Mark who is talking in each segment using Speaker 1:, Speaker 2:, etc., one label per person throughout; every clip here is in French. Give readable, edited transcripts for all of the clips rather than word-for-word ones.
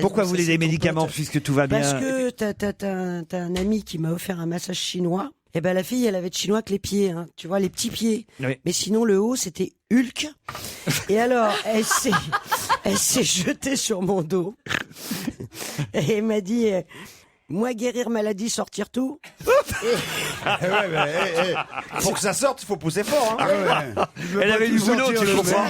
Speaker 1: Pourquoi vous
Speaker 2: Ça,
Speaker 1: voulez
Speaker 2: c'est
Speaker 1: des
Speaker 2: ton
Speaker 1: médicaments
Speaker 2: pote.
Speaker 1: puisque tout va bien?
Speaker 2: Parce que t'as un ami qui m'a offert un massage chinois. Et ben la fille, elle avait de chinois que les pieds, hein. Tu vois, les petits pieds.
Speaker 1: Oui.
Speaker 2: Mais sinon, le haut, c'était Hulk. Et alors, elle s'est jetée sur mon dos. Et elle m'a dit, moi, guérir maladie, sortir tout.
Speaker 3: Pour que ça sorte, il faut pousser fort. Hein.
Speaker 1: Elle avait du boulot, tu comprends?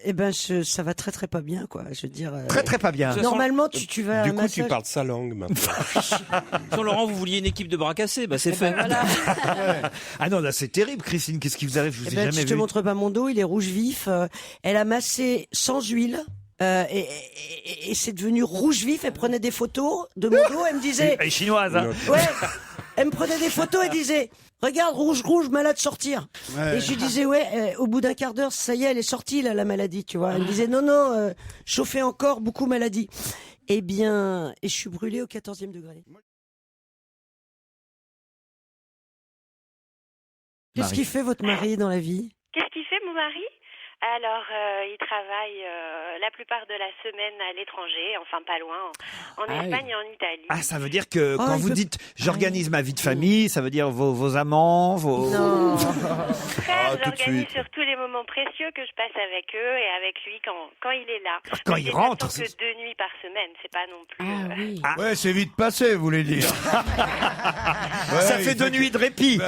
Speaker 2: Et ben, ça va très très pas bien, quoi. Je veux dire.
Speaker 1: Très très pas bien.
Speaker 2: Normalement, tu vas à
Speaker 4: Du
Speaker 2: un
Speaker 4: coup,
Speaker 2: massage.
Speaker 4: tu parles sa langue maintenant.
Speaker 5: Jean Laurent, vous vouliez une équipe de bras cassés, bah c'est fait.
Speaker 1: Ah non, là c'est terrible, Christine. Qu'est-ce qui vous arrive? Je vous ai jamais
Speaker 2: Je te
Speaker 1: vu.
Speaker 2: montre pas mon dos, il est rouge vif. Elle a massé sans huile. Et c'est devenu rouge vif. Elle prenait des photos de mon dos. Elle me disait,
Speaker 1: Elle est chinoise. Hein.
Speaker 2: ouais. Elle me prenait des photos et disait, regarde, rouge, malade, sortir. Et je lui disais, ouais, au bout d'un quart d'heure, ça y est, elle est sortie, là, la maladie, tu vois. Elle me disait, non, chauffez encore, beaucoup maladie. Eh bien, et je suis brûlée au 14e degré. Qu'est-ce qu'il fait votre mari dans la vie?
Speaker 6: Qu'est-ce qu'il fait, mon mari? Alors, il travaille la plupart de la semaine à l'étranger, enfin pas loin, en Espagne et en Italie.
Speaker 1: Ah, ça veut dire que quand vous dites j'organise ma vie de famille, ça veut dire vos amants, vos.
Speaker 2: Non.
Speaker 6: Frère,
Speaker 4: tout de
Speaker 6: j'organise
Speaker 4: suite.
Speaker 6: surtout les moments précieux que je passe avec eux et avec lui quand il est là.
Speaker 1: Quand
Speaker 6: Mais
Speaker 1: il
Speaker 6: c'est
Speaker 1: rentre,
Speaker 6: pas tant que 2 nuits par semaine, c'est pas non plus.
Speaker 7: Ouais, c'est vite passé, vous voulez dire.
Speaker 1: Ça fait 2 nuits de répit.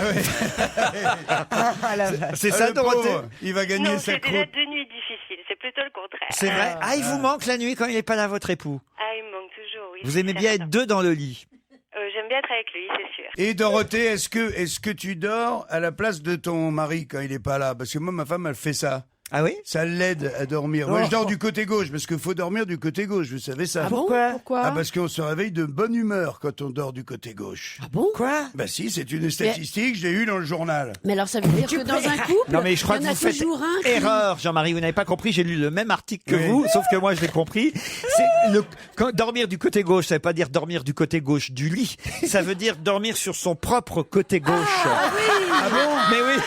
Speaker 1: C'est ça,
Speaker 7: le
Speaker 1: Dorothée?
Speaker 7: pauvre, il va gagner
Speaker 6: Non,
Speaker 7: sa
Speaker 6: c'est déjà
Speaker 7: croûte.
Speaker 6: 2 nuits difficiles, c'est plutôt le contraire.
Speaker 1: C'est vrai. Ah, il vous manque la nuit quand il n'est pas là, votre époux.
Speaker 6: Ah, il me manque toujours, oui.
Speaker 1: Vous aimez bien être deux dans le lit.
Speaker 6: J'aime bien être avec lui, c'est sûr.
Speaker 7: Et Dorothée, est-ce que tu dors à la place de ton mari quand il est pas là? Parce que moi, ma femme, elle fait ça.
Speaker 1: Ah oui?
Speaker 7: Ça l'aide à dormir. Moi, je dors du côté gauche, parce qu'il faut dormir du côté gauche, vous savez ça.
Speaker 2: Ah bon? Pourquoi?
Speaker 7: Ah, parce qu'on se réveille de bonne humeur quand on dort du côté gauche.
Speaker 2: Ah bon? Quoi?
Speaker 7: Bah si, c'est une statistique, je l'ai eue dans le journal.
Speaker 8: Mais alors ça veut dire que dans un couple,
Speaker 1: Non mais je crois
Speaker 8: il
Speaker 1: que
Speaker 8: y en
Speaker 1: vous
Speaker 8: a
Speaker 1: faites
Speaker 8: toujours un qui-
Speaker 1: erreur, Jean-Marie. Vous n'avez pas compris. J'ai lu le même article que
Speaker 7: Oui.
Speaker 1: vous, sauf que moi je l'ai compris. Dormir du côté gauche, ça veut pas dire dormir du côté gauche du lit. Ça veut dire dormir sur son propre côté gauche.
Speaker 8: Ah oui.
Speaker 7: Ah bon?
Speaker 1: Mais oui.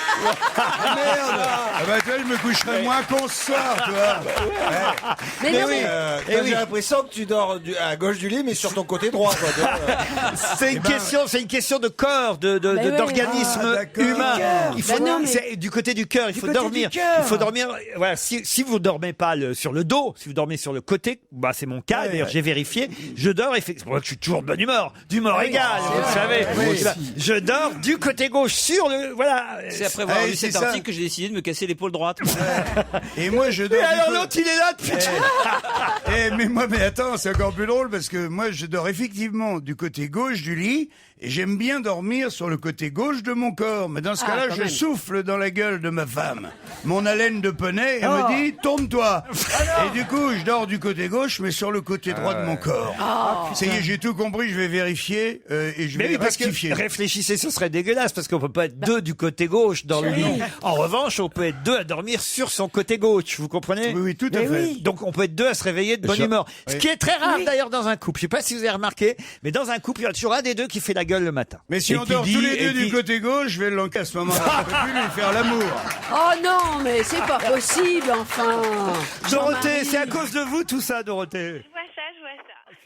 Speaker 7: Ah merde! Ah bah toi, je me coucherai moins qu'on ce soir, tu vois.
Speaker 8: Mais non, mais
Speaker 3: J'ai l'impression que tu dors à gauche du lit, mais sur ton côté droit. Quoi.
Speaker 1: C'est une question de corps,
Speaker 8: ouais.
Speaker 1: d'organisme
Speaker 7: Ah, d'accord.
Speaker 1: humain. Il faut,
Speaker 8: Bah non, mais-
Speaker 1: c'est du côté du cœur. Il faut
Speaker 2: côté
Speaker 1: dormir.
Speaker 2: du cœur.
Speaker 1: Il faut dormir. Voilà. Si vous dormez pas sur le dos, si vous dormez sur le côté, bah c'est mon cas.
Speaker 7: Ouais,
Speaker 1: D'ailleurs,
Speaker 7: ouais.
Speaker 1: j'ai vérifié. Je dors et c'est pour ça que je suis toujours de bonne humeur, d'humeur égale. Vous le savez.
Speaker 7: Oui.
Speaker 1: Bah, je dors du côté gauche sur le. Voilà.
Speaker 5: C'est après avoir lu
Speaker 7: c'est
Speaker 5: cet
Speaker 7: ça.
Speaker 5: article que j'ai décidé de me casser l'épaule droite.
Speaker 7: Et moi, je dors.
Speaker 1: Et
Speaker 7: du
Speaker 1: alors
Speaker 7: côté-
Speaker 1: l'autre, il est là depuis.
Speaker 7: Mais attends, c'est encore plus drôle parce que moi, je dors effectivement du côté gauche du lit et j'aime bien dormir sur le côté gauche de mon corps. Mais dans ce cas-là,
Speaker 8: quand
Speaker 7: je
Speaker 8: même.
Speaker 7: souffle dans la gueule de ma femme. Mon haleine de poney, elle me dit, tourne-toi. Et du coup, je dors du côté gauche, mais sur le côté droit de mon corps. Ça y est, j'ai tout compris, je vais vérifier et je
Speaker 1: Mais
Speaker 7: vais
Speaker 1: oui, parce que
Speaker 7: rectifier.
Speaker 1: réfléchissez, ce serait dégueulasse parce qu'on peut pas être deux du côté gauche dans le lit. En revanche, on peut être deux à dormir sur son côté gauche. Vous comprenez?
Speaker 7: Oui, tout à
Speaker 2: Mais
Speaker 7: fait.
Speaker 2: oui.
Speaker 1: Donc on peut être deux à se réveiller de bonne humeur. Ce qui est très rare d'ailleurs dans un couple. Je sais pas si vous avez remarqué, mais dans un couple, il y a toujours un des deux qui fait la gueule le matin.
Speaker 7: Mais si
Speaker 1: Et
Speaker 7: on
Speaker 1: qui
Speaker 7: dort
Speaker 1: dit-
Speaker 7: tous les
Speaker 1: et
Speaker 7: deux du
Speaker 1: qui-
Speaker 7: côté gauche, je vais l'enquer à ce moment-là. Je peux plus lui faire l'amour.
Speaker 8: oh non, mais c'est pas possible, enfin.
Speaker 1: Dorothée,
Speaker 8: Jean-Marie.
Speaker 1: c'est à cause de vous tout ça, Dorothée.
Speaker 6: Je vois ça, je vois ça.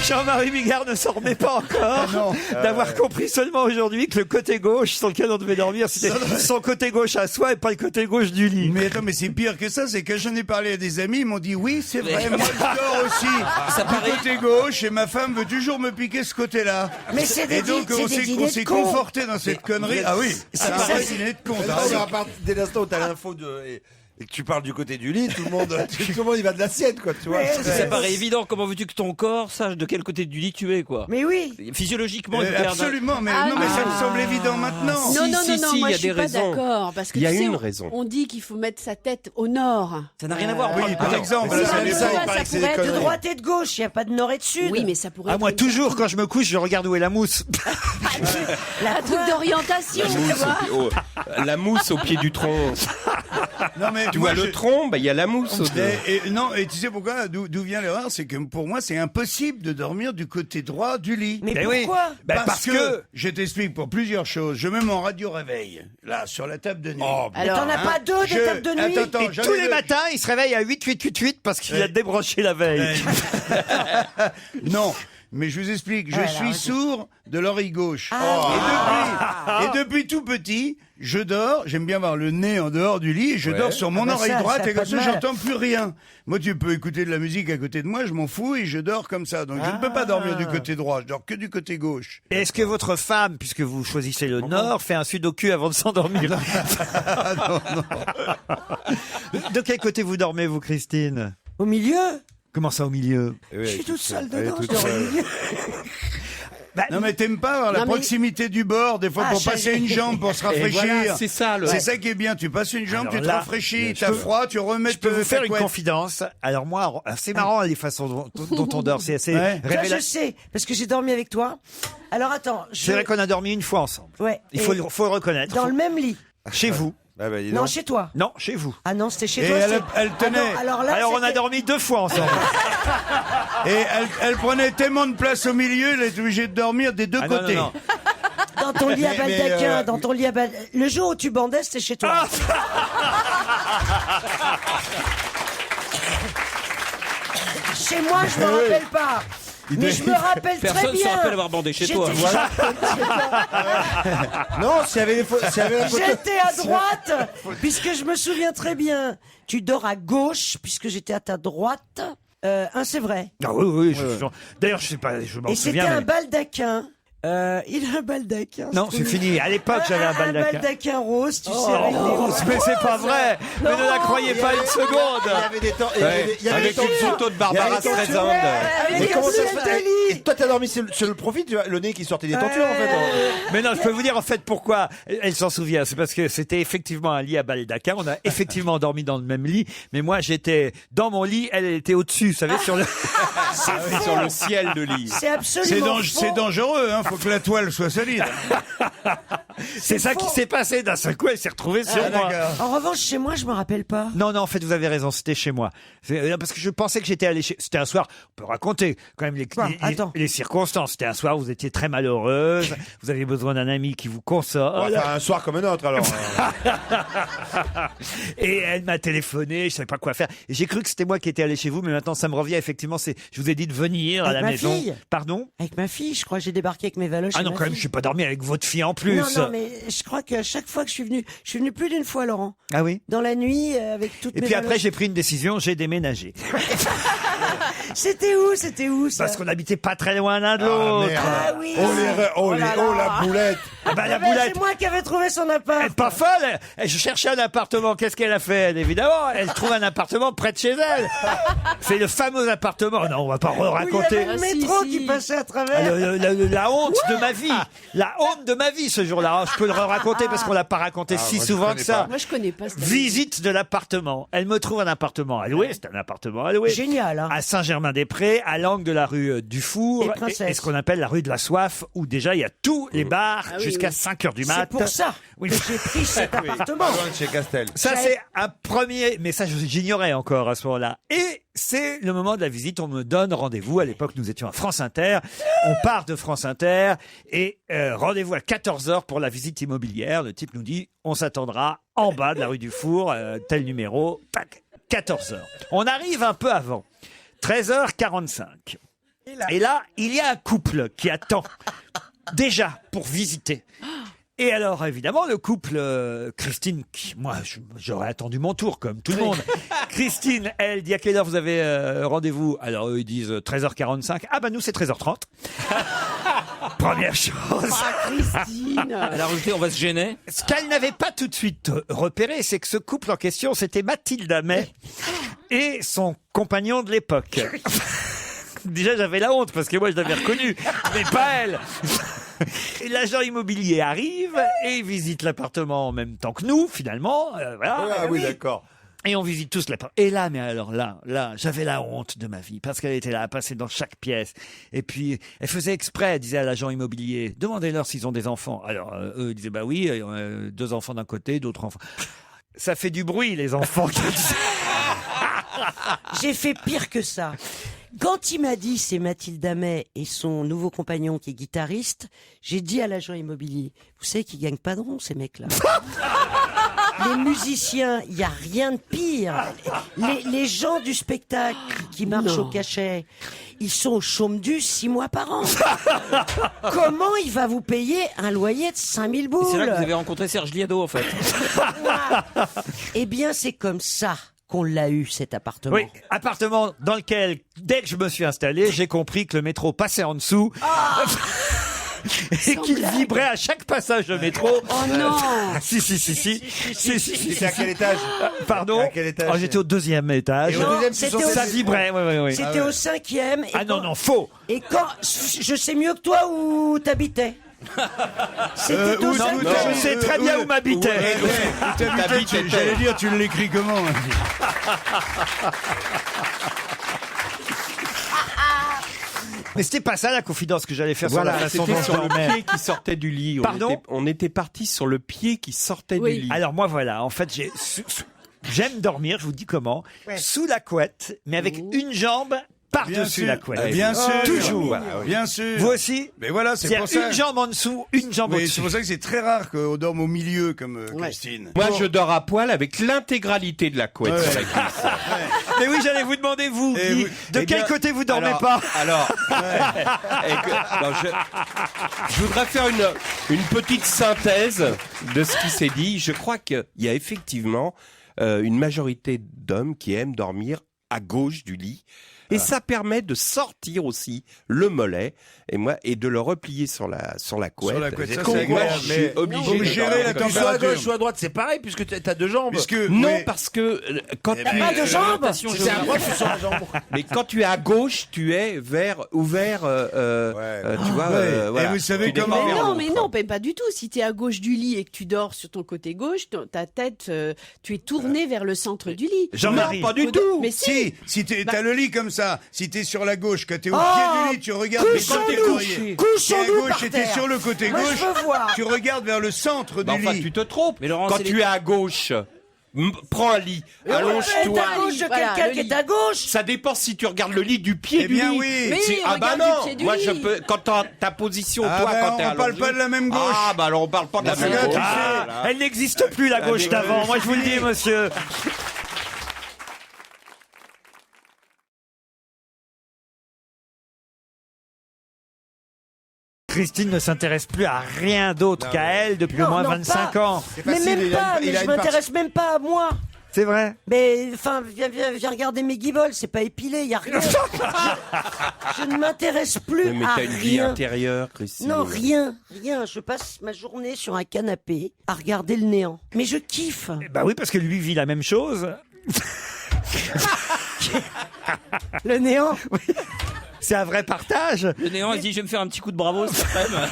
Speaker 1: Jean-Marie Bigard ne s'en remet pas encore d'avoir compris seulement aujourd'hui que le côté gauche sur lequel on devait dormir, c'était son côté gauche à soi et pas le côté gauche du lit.
Speaker 7: Mais attends, mais c'est pire que ça, c'est que j'en ai parlé à des amis, ils m'ont dit oui, c'est vrai, moi je dors aussi du côté gauche et ma femme veut toujours me piquer ce côté-là.
Speaker 2: Mais c'est des
Speaker 7: Et donc
Speaker 2: c'est
Speaker 7: on
Speaker 2: des
Speaker 7: s'est
Speaker 2: dîners de cons.
Speaker 7: conforté dans cette connerie. Ah oui, c'est un vrai dîner de con. t'as raison.
Speaker 3: Dès l'instant où t'as l'info et que tu parles du côté du lit, tout le monde il va de l'assiette, quoi, tu vois.
Speaker 5: Ça paraît évident. Comment veux-tu que ton corps sache de quel côté du lit tu es, quoi?
Speaker 2: Mais oui.
Speaker 5: Physiologiquement, il perd.
Speaker 7: Absolument, mais
Speaker 8: Ah
Speaker 7: non, mais ça
Speaker 8: non.
Speaker 7: me semble évident maintenant.
Speaker 8: Non, non,
Speaker 4: si,
Speaker 8: non,
Speaker 4: si,
Speaker 8: moi
Speaker 4: il y a
Speaker 8: je suis
Speaker 4: des
Speaker 8: pas
Speaker 4: raisons.
Speaker 8: d'accord. Parce que
Speaker 4: Il y a
Speaker 8: tu sais,
Speaker 4: une
Speaker 8: on-
Speaker 4: raison.
Speaker 8: On dit qu'il faut mettre sa tête au nord.
Speaker 5: Ça n'a rien à voir.
Speaker 7: Oui, par exemple,
Speaker 8: mais
Speaker 7: ça
Speaker 8: ça,
Speaker 7: dépend.
Speaker 8: ça,
Speaker 3: il paraît que c'est des
Speaker 8: pourrait être
Speaker 2: De
Speaker 3: conneries.
Speaker 2: droite et de gauche, il n'y a pas de nord et de sud.
Speaker 8: Oui, mais ça pourrait
Speaker 1: Ah,
Speaker 8: être
Speaker 1: moi,
Speaker 8: une-
Speaker 1: toujours, quand je me couche, je regarde où est la mousse.
Speaker 8: un truc d'orientation, tu vois.
Speaker 4: La mousse au pied du tronc.
Speaker 7: Non, mais
Speaker 4: Tu
Speaker 7: moi,
Speaker 4: vois le tronc, bah, il y a la mousse.
Speaker 7: Non, et tu sais pourquoi? D'où vient l'erreur? C'est que pour moi, c'est impossible de dormir du côté droit du lit.
Speaker 2: Mais
Speaker 1: Eh oui.
Speaker 2: pourquoi
Speaker 1: Parce que
Speaker 7: je t'explique pour plusieurs choses. Je mets mon radio réveil là sur la table de nuit.
Speaker 2: Mais t'en as pas deux de table de nuit
Speaker 7: Attends,
Speaker 1: et tous les matins, il se réveille à 8 parce qu'il a débranché la veille.
Speaker 7: Non, mais je vous explique. Je suis sourd de l'oreille gauche.
Speaker 2: Ah.
Speaker 7: Et depuis tout petit, je dors. J'aime bien avoir le nez en dehors du lit. Et je dors sur mon
Speaker 2: bah
Speaker 7: oreille
Speaker 2: ça,
Speaker 7: droite
Speaker 2: ça a
Speaker 7: et
Speaker 2: pas
Speaker 7: comme
Speaker 2: de
Speaker 7: ça,
Speaker 2: mal.
Speaker 7: j'entends plus rien. Moi, tu peux écouter de la musique à côté de moi, je m'en fous et je dors comme ça. Donc, je ne peux pas dormir du côté droit. Je dors que du côté gauche.
Speaker 1: Et est-ce que votre femme, puisque vous choisissez le nord, fait un sudoku avant de s'endormir? De quel côté vous dormez, vous, Christine?
Speaker 2: Au milieu
Speaker 1: Comment ça, au milieu?
Speaker 2: Je suis toute seule dedans, je
Speaker 3: toute
Speaker 2: dors au
Speaker 3: seule.
Speaker 2: milieu.
Speaker 7: Non, mais t'aimes pas avoir la
Speaker 8: Non, mais-
Speaker 7: proximité du bord, des fois,
Speaker 2: Ah,
Speaker 7: pour passer
Speaker 2: j'allais-
Speaker 7: une jambe, pour se
Speaker 4: Et
Speaker 7: rafraîchir.
Speaker 4: voilà, c'est ça le.
Speaker 7: C'est ça qui est bien. Tu passes une jambe,
Speaker 1: Alors
Speaker 7: tu te
Speaker 1: là,
Speaker 7: rafraîchis,
Speaker 1: je
Speaker 7: t'as
Speaker 1: peux-
Speaker 7: froid, tu remets
Speaker 1: Je peux vous faire
Speaker 7: ta
Speaker 1: une
Speaker 7: couette.
Speaker 1: confidence. Alors moi, c'est marrant les façons dont on dort. C'est assez
Speaker 7: Ouais.
Speaker 2: Toi,
Speaker 1: révélateur.
Speaker 2: je sais, parce que j'ai dormi avec toi. Alors attends,
Speaker 1: C'est vrai qu'on a dormi une fois ensemble.
Speaker 2: Ouais.
Speaker 1: Il
Speaker 2: et
Speaker 1: faut le reconnaître.
Speaker 2: dans le même lit.
Speaker 1: Chez vous.
Speaker 3: Ah bah, dis
Speaker 2: Non,
Speaker 3: donc.
Speaker 2: chez toi.
Speaker 1: Non, chez vous.
Speaker 2: Ah non, c'était chez
Speaker 7: Et
Speaker 2: toi.
Speaker 7: elle tenait.
Speaker 2: Ah non, alors là,
Speaker 1: Alors on a
Speaker 2: c'était-
Speaker 1: dormi 2 fois ensemble.
Speaker 7: Et elle prenait tellement de place au milieu, elle est obligée de dormir des deux
Speaker 1: Ah, non,
Speaker 7: côtés.
Speaker 1: non, non.
Speaker 2: dans ton lit à
Speaker 3: Mais,
Speaker 2: baldaquin, dans ton lit à baldaquin. Le jour où tu bandais, c'était chez toi. Chez moi, je me rappelle pas. Mais je me rappelle très
Speaker 5: Personne ne se
Speaker 2: bien.
Speaker 5: rappelle avoir bandé chez
Speaker 2: J'étais-
Speaker 5: toi.
Speaker 3: Non, s'il y avait s'il y avait la photo-
Speaker 2: J'étais à droite, puisque je me souviens très bien. Tu dors à gauche, puisque j'étais à ta droite. C'est vrai.
Speaker 1: Ah oui, oui. D'ailleurs, je sais pas, je m'en
Speaker 2: Et c'était
Speaker 1: souviens.
Speaker 2: un
Speaker 1: mais-
Speaker 2: baldaquin. Il a un baldaquin.
Speaker 1: Non, c'est fini. À l'époque, j'avais un baldaquin.
Speaker 2: rose, tu sais, avec des
Speaker 1: Oh, mais c'est pas vrai. Mais ne la croyez pas une
Speaker 3: Il y
Speaker 1: seconde.
Speaker 3: avait des temps. Il y avait des
Speaker 4: Avec
Speaker 3: temps-
Speaker 4: une photo de Barbara
Speaker 3: Il y avait des
Speaker 4: Streisand.
Speaker 2: avec
Speaker 3: Mais
Speaker 2: des
Speaker 3: comment ça se
Speaker 2: boulettes de
Speaker 3: fait?
Speaker 2: lit.
Speaker 3: Et toi, t'as dormi sur le profil, tu vois, le nez qui sortait des tentures, en fait.
Speaker 1: Mais non, je peux vous dire en fait pourquoi elle s'en souvient. C'est parce que c'était effectivement un lit à baldaquin. On a effectivement dormi dans le même lit. Mais moi, j'étais dans mon lit. Elle était au-dessus, vous savez, sur le...
Speaker 4: Sur le ciel de lit.
Speaker 2: C'est absolument faux.
Speaker 7: C'est dangereux, hein. Faut que la toile soit solide.
Speaker 1: C'est ça qui
Speaker 2: faux.
Speaker 1: s'est passé. D'un seul coup, elle s'est retrouvée sur moi.
Speaker 2: En revanche, chez moi, je me rappelle pas.
Speaker 1: Non, non, en fait, vous avez raison, c'était chez moi. Parce que je pensais que j'étais allé chez... C'était un soir, on peut raconter quand même
Speaker 2: Attends.
Speaker 1: les circonstances. C'était un soir où vous étiez très malheureuse, vous avez besoin d'un ami qui vous console.
Speaker 3: Enfin, un soir comme un autre, alors.
Speaker 1: Et elle m'a téléphoné, je savais pas quoi faire. Et j'ai cru que c'était moi qui étais allé chez vous, mais maintenant ça me revient, effectivement, je vous ai dit de venir à
Speaker 2: Avec
Speaker 1: la
Speaker 2: ma
Speaker 1: maison.
Speaker 2: fille.
Speaker 1: Pardon?
Speaker 2: Avec ma fille, je crois que j'ai débarqué avec mes valoches.
Speaker 1: Ah
Speaker 2: et
Speaker 1: non,
Speaker 2: ma
Speaker 1: quand même,
Speaker 2: fille.
Speaker 1: je suis pas dormi avec votre fille en plus.
Speaker 2: Non, non, mais je crois qu'à chaque fois que je suis venu plus d'une fois, Laurent.
Speaker 1: Ah oui?
Speaker 2: Dans la nuit, avec toutes
Speaker 1: Et
Speaker 2: mes
Speaker 1: puis après,
Speaker 2: valoches.
Speaker 1: j'ai pris une décision, j'ai déménagé.
Speaker 2: C'était où, ça?
Speaker 1: Parce qu'on habitait pas très loin l'un de
Speaker 3: Ah,
Speaker 1: l'autre.
Speaker 3: merde.
Speaker 2: Ah oui.
Speaker 3: Oh,
Speaker 2: là
Speaker 3: oh,
Speaker 2: là.
Speaker 3: la boulette.
Speaker 1: Ah bah, la
Speaker 2: Ben,
Speaker 1: boulette.
Speaker 2: c'est moi qui avais trouvé son
Speaker 1: Elle
Speaker 2: appart.
Speaker 1: est pas folle. Je cherchais un appartement. Qu'est-ce qu'elle a fait, elle, évidemment? Elle trouve un appartement près de chez elle. C'est le fameux appartement. Non, on va pas
Speaker 2: Où il y
Speaker 1: raconter.
Speaker 2: avait le
Speaker 8: Ah, si,
Speaker 2: métro
Speaker 8: si.
Speaker 2: qui passait à
Speaker 1: Ah,
Speaker 2: travers.
Speaker 1: la honte de ma vie. La honte de ma vie ce jour-là. Alors, je peux le raconter parce qu'on l'a pas raconté si
Speaker 3: moi, je
Speaker 1: souvent que
Speaker 3: connais
Speaker 1: ça.
Speaker 3: pas.
Speaker 8: Moi, je connais pas cette
Speaker 1: Visite de l'appartement. Elle me trouve un appartement à louer. C'est un appartement à louer.
Speaker 2: Génial, hein.
Speaker 1: À Saint-Germain-des-Prés, à l'angle de la rue du Four
Speaker 2: Et Princesse.
Speaker 1: et ce qu'on appelle la rue de la Soif, où déjà il y a tous les bars
Speaker 8: Ah oui,
Speaker 1: jusqu'à
Speaker 8: oui.
Speaker 1: 5h du mat.
Speaker 2: C'est pour ça
Speaker 1: Oui.
Speaker 2: que j'ai pris cet appartement.
Speaker 3: Pas loin de chez Castel.
Speaker 1: Ça, c'est un premier message que j'ignorais encore à ce moment-là. Et c'est le moment de la visite. On me donne rendez-vous. À l'époque, nous étions à France Inter. On part de France Inter et rendez-vous à 14h pour la visite immobilière. Le type nous dit, on s'attendra en bas de la rue du Four, tel numéro, tac, 14h. On arrive un peu avant, 13h45. Et là, il y a un couple qui attend déjà pour visiter. Et alors, évidemment, le couple, Christine, moi, j'aurais attendu mon tour, comme tout le monde. Christine, elle dit à quelle heure vous avez rendez-vous? Alors, eux, ils disent 13h45. Ah, bah, nous, c'est 13h30. Première chose.
Speaker 8: Christine.
Speaker 5: Elle a rajouté, on va se gêner.
Speaker 1: Ce qu'elle n'avait pas tout de suite repéré, c'est que ce couple en question, c'était Mathilde Amet et son compagnon de l'époque. Déjà, j'avais la honte parce que moi, je l'avais reconnu, mais pas elle. Et l'agent immobilier arrive et visite l'appartement en même temps que nous, finalement. Voilà.
Speaker 3: Ah oui, d'accord.
Speaker 1: Et on visite tous l'appartement. Et là, mais alors là, j'avais la honte de ma vie parce qu'elle était là à passer dans chaque pièce. Et puis, elle faisait exprès, elle disait à l'agent immobilier, demandez-leur s'ils ont des enfants. Alors, eux, ils disaient, bah oui, 2 enfants d'un côté, d'autres enfants. Ça fait du bruit, les enfants.
Speaker 2: J'ai fait pire que ça. Quand il m'a dit c'est Mathilde Amet et son nouveau compagnon qui est guitariste, j'ai dit à l'agent immobilier, vous savez qu'ils gagnent pas de rond ces mecs-là. Les musiciens, il y a rien de pire. Les gens du spectacle qui marchent au cachet, ils sont au chaume du 6 mois par an. Comment il va vous payer un loyer de 5000 boules?
Speaker 5: C'est là que vous avez rencontré Serge Liado, en fait.
Speaker 2: Eh bien, c'est comme ça qu'on l'a eu, cet appartement.
Speaker 1: Oui, appartement dans lequel, dès que je me suis installé, j'ai compris que le métro passait en dessous. Et qu'il vibrait à chaque passage de métro.
Speaker 8: Oh non.
Speaker 1: Si.
Speaker 3: C'était à quel étage?
Speaker 1: Pardon?
Speaker 3: À quel étage?
Speaker 1: Oh, j'étais au 2e étage.
Speaker 3: Et au deuxième,
Speaker 2: c'était
Speaker 3: ça
Speaker 2: au-
Speaker 1: vibrait, oui.
Speaker 2: C'était au 5e.
Speaker 1: Ah non, faux.
Speaker 2: Et quand, je sais mieux que toi où t'habitais. C'était au
Speaker 7: où-
Speaker 2: 5e.
Speaker 1: Non, je sais très bien où m'habitait.
Speaker 7: J'allais dire, tu l'écris comment?
Speaker 1: Mais c'était pas ça la confidence que j'allais faire sur la
Speaker 4: Voilà,
Speaker 1: façon
Speaker 4: c'était
Speaker 1: dont je
Speaker 4: sur le
Speaker 1: dormais.
Speaker 4: pied qui sortait du lit.
Speaker 1: Pardon
Speaker 4: On était parti sur le pied qui sortait
Speaker 8: Oui.
Speaker 4: du lit.
Speaker 1: Alors moi voilà, en fait j'aime dormir, je vous dis comment, sous la couette, mais avec une jambe par-dessus la couette.
Speaker 7: Bien sûr.
Speaker 1: Toujours.
Speaker 7: Bien sûr.
Speaker 1: Vous aussi?
Speaker 7: Mais voilà, c'est pour
Speaker 1: C'est-à-dire
Speaker 7: ça.
Speaker 1: une jambe en dessous, une jambe
Speaker 7: Mais
Speaker 1: au-dessus.
Speaker 7: c'est pour ça que c'est très rare qu'on dorme au milieu comme Christine.
Speaker 4: Moi, je dors à poil avec l'intégralité de la couette sur la cuisse.
Speaker 1: Mais oui, j'allais vous demander, vous,
Speaker 7: Et
Speaker 1: Guy,
Speaker 7: oui.
Speaker 1: de
Speaker 4: Eh
Speaker 1: quel
Speaker 4: bien,
Speaker 1: côté vous dormez
Speaker 4: alors-
Speaker 1: pas?
Speaker 4: Alors, je voudrais faire une petite synthèse de ce qui s'est dit. Je crois qu'il y a effectivement une majorité d'hommes qui aiment dormir à gauche du lit. Et ça permet de sortir aussi le mollet et de le replier sur la couette.
Speaker 7: Sur la couette, ça,
Speaker 4: Moi,
Speaker 7: c'est agréable,
Speaker 4: je suis
Speaker 7: mais
Speaker 4: obligé
Speaker 7: faut
Speaker 4: de
Speaker 7: gérer
Speaker 4: dormir
Speaker 7: la
Speaker 4: comme ça.
Speaker 3: Soit à
Speaker 7: température.
Speaker 3: gauche, soit à droite, c'est pareil, puisque t'as deux jambes.
Speaker 7: Puisque,
Speaker 4: Non,
Speaker 7: oui.
Speaker 4: parce que quand tu
Speaker 2: Pas de jambes.
Speaker 3: C'est à droite, tu sur la jambe.
Speaker 4: mais quand tu es à gauche, tu es ouvert, tu vois.
Speaker 7: Ouais.
Speaker 4: Voilà.
Speaker 7: Et vous savez
Speaker 4: Tu n'es
Speaker 7: comment-
Speaker 4: pas
Speaker 8: Mais
Speaker 4: vers
Speaker 8: non,
Speaker 4: l'autre.
Speaker 8: mais non, pas du tout. Si tu es à gauche du lit et que tu dors sur ton côté gauche, ta tête, tu es tourné vers le centre du lit.
Speaker 1: Jean-Marie.
Speaker 4: Non, pas du tout.
Speaker 8: Mais si.
Speaker 7: Si t'as le lit comme ça, si t'es sur la gauche, quand t'es au
Speaker 2: Oh,
Speaker 7: pied du lit, tu regardes. Mais quand t'es
Speaker 2: couchons-nous.
Speaker 7: courrier,
Speaker 2: Couchons-nous
Speaker 7: t'es à gauche
Speaker 2: par
Speaker 7: et t'es
Speaker 2: terre.
Speaker 7: sur le côté
Speaker 2: Moi, je
Speaker 7: gauche,
Speaker 2: veux voir.
Speaker 7: tu regardes vers le centre
Speaker 4: Bah,
Speaker 7: du
Speaker 4: enfin,
Speaker 7: lit.
Speaker 4: tu te trompes.
Speaker 5: Mais Laurent,
Speaker 4: Quand
Speaker 5: c'est
Speaker 4: tu
Speaker 5: les-
Speaker 4: es à gauche, prends un lit,
Speaker 2: T'es
Speaker 4: allonge-toi.
Speaker 2: à gauche de
Speaker 8: Voilà,
Speaker 2: quelqu'un
Speaker 8: le
Speaker 2: qui
Speaker 8: lit.
Speaker 2: est à gauche.
Speaker 4: Ça dépend si tu regardes le lit du pied
Speaker 7: Eh
Speaker 4: du
Speaker 7: bien
Speaker 4: lit.
Speaker 7: oui.
Speaker 8: Mais
Speaker 4: Si- ah bah
Speaker 8: regarde
Speaker 4: non,
Speaker 8: du pied du
Speaker 4: moi
Speaker 8: lit.
Speaker 4: je peux quand ta position
Speaker 7: Ah
Speaker 4: toi
Speaker 7: bah,
Speaker 4: quand t'es
Speaker 7: on parle
Speaker 4: allongé.
Speaker 7: pas de la même gauche.
Speaker 4: Ah bah alors on parle pas de la
Speaker 7: Parce
Speaker 4: même
Speaker 7: que
Speaker 4: gauche.
Speaker 7: tu sais,
Speaker 1: Ah, elle n'existe plus la gauche
Speaker 7: mais-
Speaker 1: d'avant, moi je vous le dis monsieur. Christine ne s'intéresse plus à rien d'autre qu'à elle depuis au
Speaker 2: Non,
Speaker 1: moins
Speaker 2: non,
Speaker 1: 25
Speaker 2: pas.
Speaker 1: ans.
Speaker 3: C'est
Speaker 2: Mais
Speaker 3: facile,
Speaker 2: même
Speaker 3: il a
Speaker 2: pas,
Speaker 3: une- il
Speaker 2: mais
Speaker 3: a
Speaker 2: je
Speaker 3: une partie-
Speaker 2: m'intéresse même pas à moi.
Speaker 1: C'est vrai?
Speaker 2: Mais, enfin, viens regarder mes guibolles, c'est pas épilé, y a rien. Je ne m'intéresse plus
Speaker 4: Mais
Speaker 2: à
Speaker 4: t'as une vie
Speaker 2: rien.
Speaker 4: intérieure, Christine.
Speaker 2: Non, rien. Je passe ma journée sur un canapé à regarder le néant. Mais je kiffe.
Speaker 1: Bah oui, parce que lui vit la même chose.
Speaker 2: Le néant.
Speaker 1: C'est un vrai partage.
Speaker 5: Le néant, il se dit, je vais me faire un petit coup de bravo cet après-midi.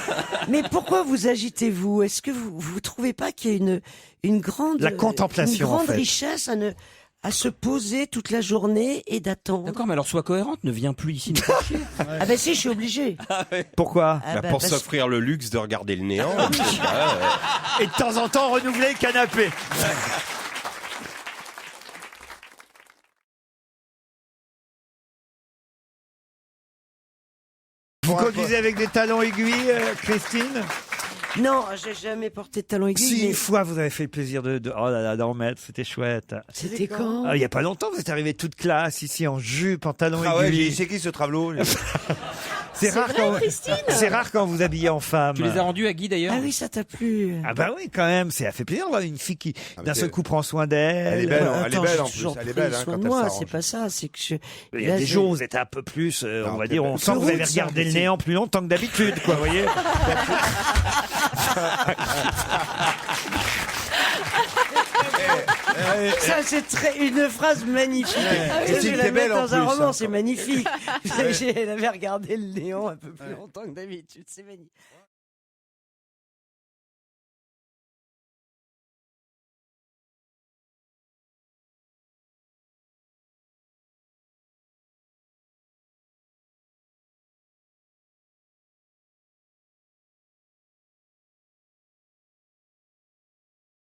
Speaker 2: Mais pourquoi vous agitez-vous? Est-ce que vous trouvez pas qu'il y a une grande
Speaker 1: La contemplation,
Speaker 2: une grande
Speaker 1: en fait.
Speaker 2: richesse à se poser toute la journée et d'attendre?
Speaker 5: D'accord, mais alors sois cohérente, ne viens plus ici. nous faire chier.
Speaker 2: Ah ben si, je suis obligé.
Speaker 1: Pourquoi?
Speaker 2: Ah
Speaker 4: Bah,
Speaker 2: bah,
Speaker 4: pour
Speaker 2: parce-
Speaker 4: s'offrir le luxe de regarder le néant.
Speaker 1: Et de temps en temps renouveler le canapé. Vous conduisez avec des talons aiguilles, Christine?
Speaker 2: Non, j'ai jamais porté de talons aiguilles.
Speaker 1: Si,
Speaker 2: mais
Speaker 1: une fois, vous avez fait le plaisir oh là là, d'en mettre, c'était chouette.
Speaker 8: C'était quand
Speaker 1: Ah, il y a pas longtemps, vous êtes arrivé toute classe ici en jupe, en talons
Speaker 3: Ah ouais,
Speaker 1: aiguilles.
Speaker 3: c'est qui ce travelot lui
Speaker 1: C'est rare
Speaker 8: vrai,
Speaker 1: quand
Speaker 8: Christine
Speaker 1: c'est rare quand vous habillez en femme.
Speaker 5: Tu les as rendus à Guy d'ailleurs
Speaker 2: Ah oui, ça t'a plu.
Speaker 1: Ah bah oui, quand même, ça fait plaisir de voir une fille qui
Speaker 3: mais
Speaker 1: d'un seul
Speaker 3: c'est-
Speaker 1: coup prend soin d'elle.
Speaker 3: Elle est belle, hein.
Speaker 2: Attends,
Speaker 3: belle,
Speaker 2: j'ai
Speaker 3: en plus,
Speaker 2: toujours
Speaker 3: elle est
Speaker 2: pris
Speaker 3: belle, hein,
Speaker 2: soin
Speaker 3: quand
Speaker 2: de
Speaker 3: elle
Speaker 2: moi,
Speaker 3: s'arrange.
Speaker 2: c'est pas ça, c'est que
Speaker 1: Il y a
Speaker 2: là,
Speaker 1: des
Speaker 2: je-
Speaker 1: jours où vous êtes un peu plus, on va dire, on sent que vous avez
Speaker 2: route, ça,
Speaker 1: regardé le
Speaker 2: c'est-
Speaker 1: néant plus longtemps que d'habitude, quoi, vous voyez.
Speaker 2: Ça, c'est une phrase magnifique.
Speaker 3: Et
Speaker 2: Ça, je
Speaker 3: c'est
Speaker 2: vais la
Speaker 3: belle
Speaker 2: mettre
Speaker 3: en
Speaker 2: dans un
Speaker 3: plus,
Speaker 2: roman,
Speaker 3: hein.
Speaker 2: c'est magnifique. Elle avait regardé le néant un peu plus longtemps que d'habitude, c'est magnifique.